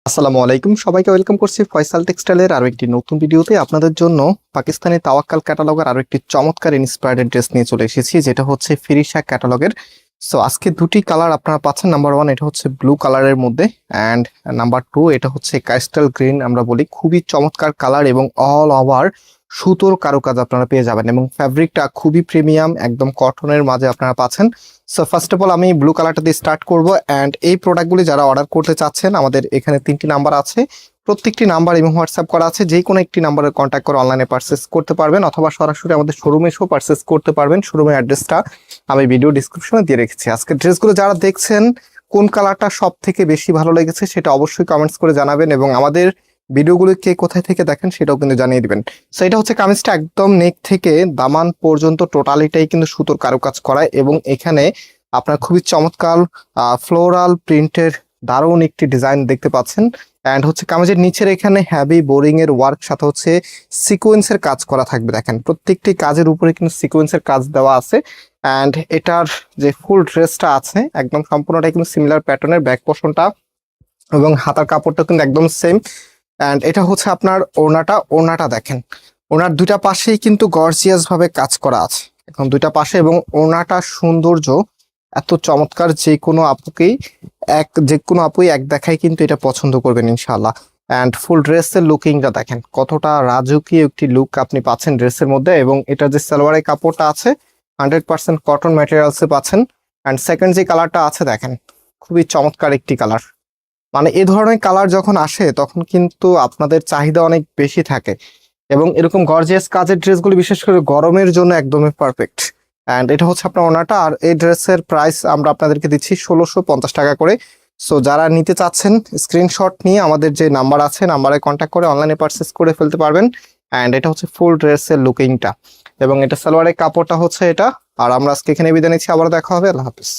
আসসালামু আলাইকুম, সবাইকে ওয়েলকাম করছি ফয়সাল টেক্সটাইলের আরো একটি নতুন ভিডিওতে। আপনাদের জন্য পাকিস্তানি তাওয়াক্কাল ক্যাটালগের আরো একটি চমৎকার ইন্সপায়ার্ড ড্রেস নিয়ে চলে এসেছি, যেটা হচ্ছে ফিরিশা ক্যাটালগের। সো আজকে দুটি কালার আপনারা পাচ্ছেন। নাম্বার 1 এটা হচ্ছে ব্লু কালারের মধ্যে, অ্যান্ড নাম্বার 2 এটা হচ্ছে ক্রাইস্টাল গ্রিন আমরা বলি। খুবই চমৎকার কালার এবং অল ওভার সুতোর কারুকাজ আপনারা পেয়ে যাবেন এবং ফ্যাব্রিকটা খুবই প্রিমিয়াম, একদম কটনের মাঝে আপনারা পাচ্ছেন। সো ফার্স্ট অফ অল আমি ব্লু কালারটা দিয়ে স্টার্ট করব। অ্যান্ড এই প্রোডাক্টগুলি যারা অর্ডার করতে চাচ্ছেন, আমাদের এখানে 3টি নাম্বার আছে, প্রত্যেকটি নাম্বার এবং হোয়াটসঅ্যাপ করা আছে। যে কোনো একটি নাম্বারে কন্ট্যাক্ট করে অনলাইনে পারচেস করতে পারবেন, অথবা সরাসরি আমাদের শোরুমে এসেও পারচেস করতে পারবেন। শোরুমের অ্যাড্রেসটা আমি ভিডিও ডিসক্রিপশনে দিয়ে রেখেছি। আজকে ড্রেসগুলো যারা দেখছেন, কোন কালারটা সব থেকে বেশি ভালো লেগেছে সেটা অবশ্যই কমেন্টস করে জানাবেন, এবং আমাদের ভিডিওগুলো কে কোথায় থেকে দেখেন সেটাও কিন্তু জানিয়ে দিবেন। সো এটা হচ্ছে কামিজটা, একদম নেক থেকে দামান পর্যন্ত টোটালিটাই কিন্তু সুতোর কারুকাজ করা, এবং এখানে আপনার খুবই চমৎকার ফ্লোরাল প্রিন্টের দারুণ একটি ডিজাইন দেখতে পাচ্ছেন। অ্যান্ড হচ্ছে কামিজের নিচের এখানে হ্যাভি বোরিং এর ওয়ার্ক, সাথে হচ্ছে সিকোয়েন্সের কাজ করা থাকবে। দেখেন প্রত্যেকটি কাজের উপরে কিন্তু সিকোয়েন্সের কাজ দেওয়া আছে। অ্যান্ড এটার যে ফুল ড্রেসটা আছে একদম সম্পূর্ণটাই কিন্তু সিমিলার প্যাটার্নের, ব্যাক পোর্শনটা এবং হাতার কাপড়টা কিন্তু একদম সেম। অ্যান্ড এটা হচ্ছে আপনার ওড়নাটা দেখেন, ওনার দুইটা পাশেই কিন্তু গর্জিয়াস ভাবে কাজ করা আছে, এখন দুইটা পাশে, এবং ওড়নাটা সৌন্দর্য এত চমৎকার, যে কোনো আপুই এক দেখায় কিন্তু এটা পছন্দ করবেন ইনশাআল্লাহ। অ্যান্ড ফুল ড্রেসের লুকিংটা দেখেন, কতটা রাজকীয় একটি লুক আপনি পাচ্ছেন ড্রেসের মধ্যে। এবং এটা যে সালোয়ারের কাপড়টা আছে 100% কটন ম্যাটেরিয়ালসে পাচ্ছেন। অ্যান্ড সেকেন্ড যে কালারটা আছে দেখেন, খুবই চমৎকার একটি কালার। মানে এ ধরনের কালার যখন আসে তখন কিন্তু আপনাদের চাহিদা অনেক বেশি থাকে, এবং এরকম গর্জিয়াস কাজের ড্রেসগুলি বিশেষ করে গরমের জন্য একদমই পারফেক্ট। অ্যান্ড এটা হচ্ছে আপনার ওনাটা, আর এই ড্রেসের প্রাইস আমরা আপনাদেরকে দিচ্ছি 1650 টাকা করে। সো যারা নিতে চাচ্ছেন স্ক্রিনশট নিয়ে আমাদের যে নাম্বার আছে, নাম্বারে কন্ট্যাক্ট করে অনলাইনে পারচেস করে ফেলতে পারবেন। অ্যান্ড এটা হচ্ছে ফুল ড্রেসের লুকিংটা, এবং এটা সালোয়ারের কাপড়টা হচ্ছে এটা। আর আমরা আজকে এখানে বিদায় নিচ্ছি, আবার দেখা হবে, আল্লাহ হাফিজ।